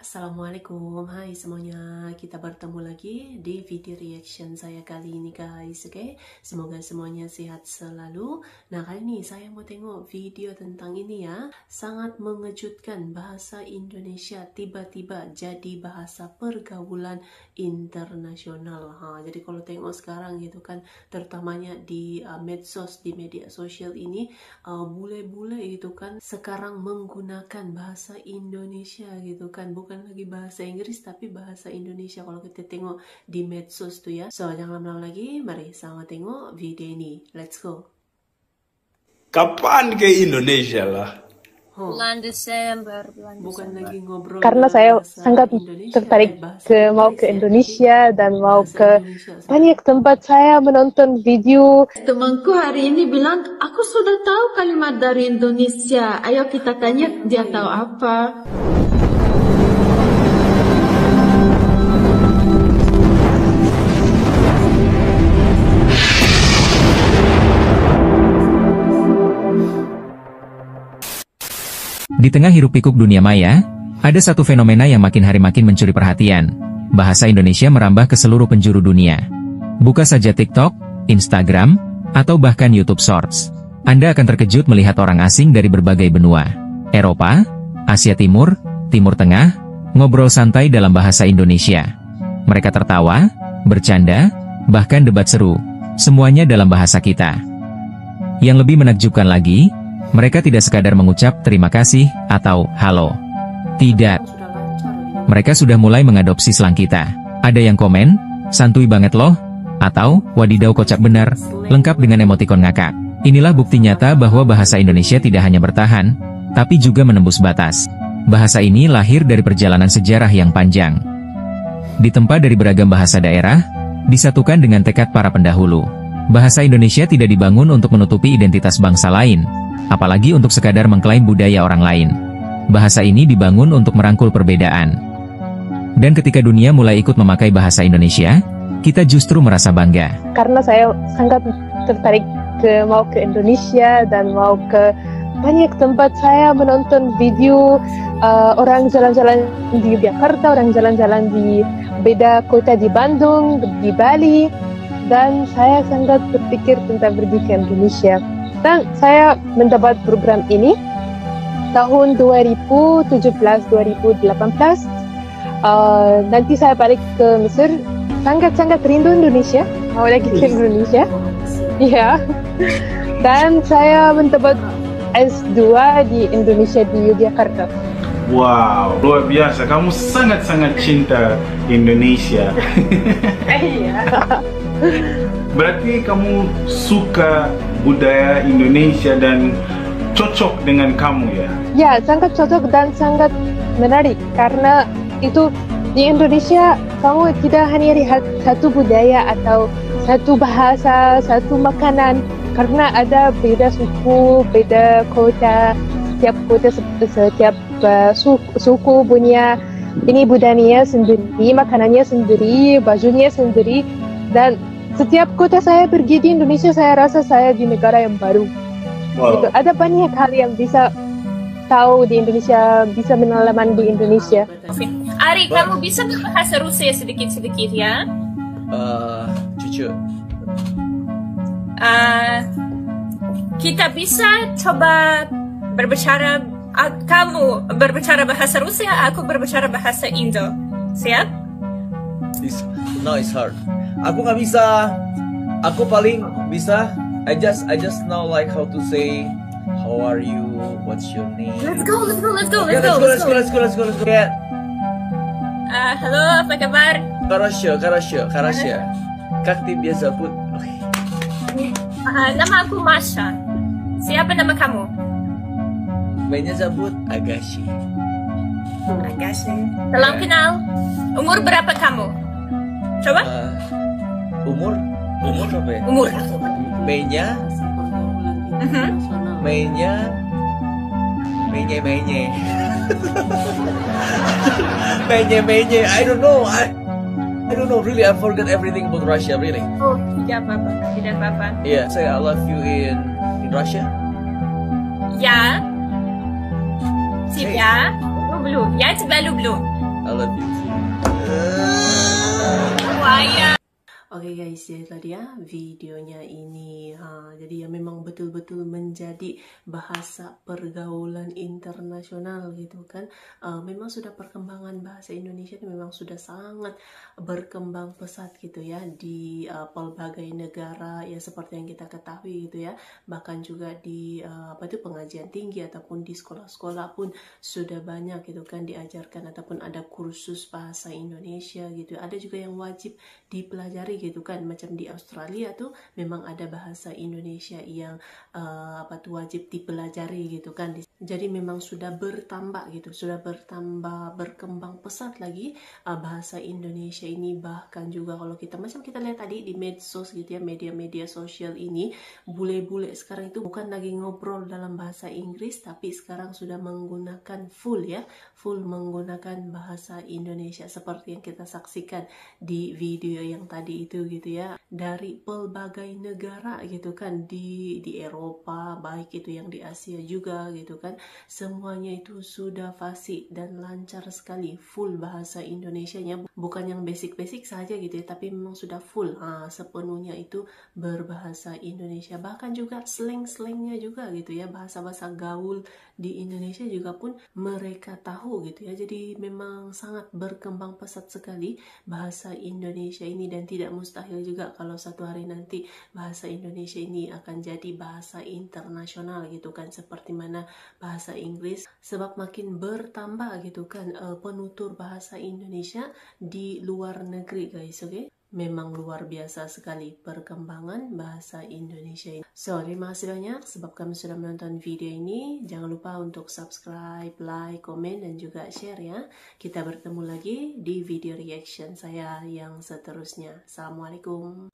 Assalamualaikum, hai semuanya, kita bertemu lagi di video reaction saya kali ini guys, oke? Semoga semuanya sehat selalu. Nah, kali ini saya mau tengok video tentang ini ya. Sangat mengejutkan, bahasa Indonesia tiba-tiba jadi bahasa pergaulan internasional. Jadi kalau tengok sekarang gitu kan, terutamanya di medsos, di media sosial ini, bule-bule itu kan sekarang menggunakan bahasa Indonesia gitu kan, bukan lagi bahasa Inggris tapi bahasa Indonesia kalau kita tengok di medsos tuh ya. So jangan lama-lama lagi, mari sama tengok video ini, let's go. Kapan ke Indonesia lah? Bulan Desember. Bukan lagi ngobrol karena saya sangat tertarik mau ke Indonesia dan mau ke banyak tempat. Saya menonton video. Temanku hari ini bilang, aku sudah tahu kalimat dari Indonesia. Ayo kita tanya dia tahu apa. Di tengah hiruk-pikuk dunia maya, ada satu fenomena yang makin hari makin mencuri perhatian. Bahasa Indonesia merambah ke seluruh penjuru dunia. Buka saja TikTok, Instagram, atau bahkan YouTube Shorts. Anda akan terkejut melihat orang asing dari berbagai benua. Eropa, Asia Timur, Timur Tengah, ngobrol santai dalam bahasa Indonesia. Mereka tertawa, bercanda, bahkan debat seru. Semuanya dalam bahasa kita. Yang lebih menakjubkan lagi, mereka tidak sekadar mengucap terima kasih atau halo. Tidak. Mereka sudah mulai mengadopsi slang kita. Ada yang komen, santuy banget loh, atau wadidaw kocak benar, lengkap dengan emotikon ngakak. Inilah bukti nyata bahwa bahasa Indonesia tidak hanya bertahan, tapi juga menembus batas. Bahasa ini lahir dari perjalanan sejarah yang panjang. Ditempa dari beragam bahasa daerah, disatukan dengan tekad para pendahulu. Bahasa Indonesia tidak dibangun untuk menutupi identitas bangsa lain, apalagi untuk sekadar mengklaim budaya orang lain. Bahasa ini dibangun untuk merangkul perbedaan. Dan ketika dunia mulai ikut memakai bahasa Indonesia, kita justru merasa bangga. Karena saya sangat tertarik mau ke Indonesia dan mau ke banyak tempat. Saya menonton video orang jalan-jalan di Yogyakarta, orang jalan-jalan di beda kota di Bandung, di Bali. Dan saya sangat berpikir tentang pergi ke Indonesia. Dan saya mendapat program ini tahun 2017-2018. Nanti saya balik ke Mesir. Sangat-sangat rindu Indonesia. Mau lagi ke Indonesia. Ya. Dan saya mendapat S2 di Indonesia di Yogyakarta. Wow, luar biasa. Kamu sangat-sangat cinta Indonesia. Iya. Berarti kamu suka budaya Indonesia dan cocok dengan kamu ya? Ya, sangat cocok dan sangat menarik. Karena itu di Indonesia kamu tidak hanya lihat satu budaya atau satu bahasa, satu makanan. Karena ada beda suku, beda kota. Setiap kota, setiap suku punya ini budayanya sendiri, makanannya sendiri, bajunya sendiri. Dan setiap kota saya pergi di Indonesia, saya rasa saya di negara yang baru. Wow. Gitu. Ada banyak hal yang bisa tahu di Indonesia, bisa pengalaman di Indonesia. Ari, kamu bisa berbahasa Rusia sedikit-sedikit ya? Cucu. Kita bisa coba berbicara, kamu berbicara bahasa Rusia, aku berbicara bahasa Indo. Siap? It's hard. Aku nggak bisa. Aku paling bisa. I just know like how to say how are you, what's your name. Let's go. Okay, let's go. Yeah. Halo, apa kabar? Хорошо. Как тебя зовут? Nama aku Masha. Siapa nama kamu? Меня зовут Agashi. Agashi. Salam kenal. Umur berapa kamu? Coba? Umur apa ya? Umur. Mainnya. Mainnya. I don't know. I don't know. Really, I forgot everything about Russia. Really. Oh, tidak apa-apa. Yeah, say I love you in Russia. Ya. тебя. Люблю. Я тебя люблю. I love you too. Твоя. Oke guys, jadi tadi ya videonya ini. Jadi ya memang betul-betul menjadi bahasa pergaulan internasional gitu kan. Memang sudah perkembangan bahasa Indonesia ini memang sudah sangat berkembang pesat gitu ya di pelbagai negara ya, seperti yang kita ketahui gitu ya. Bahkan juga di pengajian tinggi ataupun di sekolah-sekolah pun sudah banyak gitu kan diajarkan ataupun ada kursus bahasa Indonesia gitu. Ada juga yang wajib dipelajari gitu kan, macam di Australia tuh memang ada bahasa Indonesia yang wajib dipelajari gitu kan. Jadi memang sudah bertambah gitu, sudah berkembang pesat lagi bahasa Indonesia ini. Bahkan juga kalau kita macam kita lihat tadi di medsos gitu ya, media-media sosial ini, bule-bule sekarang itu bukan lagi ngobrol dalam bahasa Inggris, tapi sekarang sudah menggunakan full menggunakan bahasa Indonesia seperti yang kita saksikan di video yang tadi itu gitu ya, dari pelbagai negara gitu kan, di Eropa, baik itu yang di Asia juga gitu kan, semuanya itu sudah fasih dan lancar sekali, full bahasa Indonesianya, bukan yang basic-basic saja gitu ya, tapi memang sudah full sepenuhnya itu berbahasa Indonesia. Bahkan juga slang-slangnya juga gitu ya, bahasa-bahasa gaul di Indonesia juga pun mereka tahu gitu ya. Jadi memang sangat berkembang pesat sekali bahasa Indonesia ini, dan tidak mustahil juga kalau suatu hari nanti bahasa Indonesia ini akan jadi bahasa internasional gitu kan, seperti mana bahasa Inggris, sebab makin bertambah gitu kan penutur bahasa Indonesia di luar negeri guys. Oke? Memang luar biasa sekali perkembangan bahasa Indonesia ini. So, terima kasih banyak sebab kamu sudah menonton video ini. Jangan lupa untuk subscribe, like, komen, dan juga share ya. Kita bertemu lagi di video reaction saya yang seterusnya. Assalamualaikum.